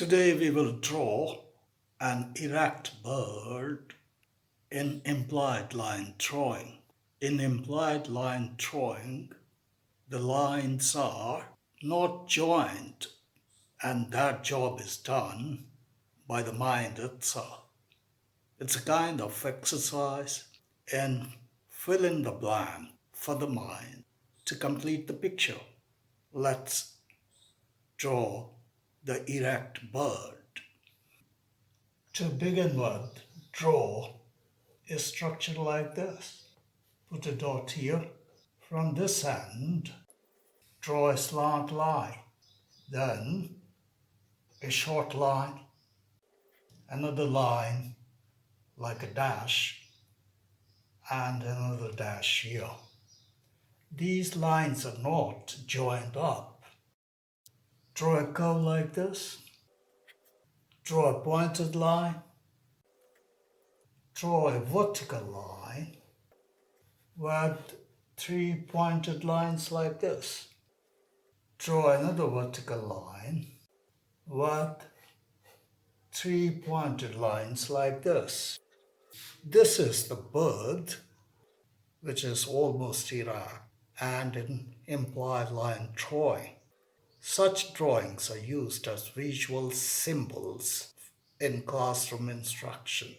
Today we will draw an erect bird in implied line drawing. In implied line drawing, the lines are not joined, and that job is done by the mind itself. It's a kind of exercise in fill in the blank for the mind to complete the picture. Let's draw the erect bird. To begin with, draw a structure like this. Put a dot here. From this end, draw a slant line, then a short line, another line like a dash, and another dash here. These lines are not joined up. Draw a curve like this. Draw a pointed line. Draw a vertical line with three pointed lines like this. Draw another vertical line with three pointed lines like this. This is the bird, which is almost erect and in implied line drawing. Such drawings are used as visual symbols in classroom instruction.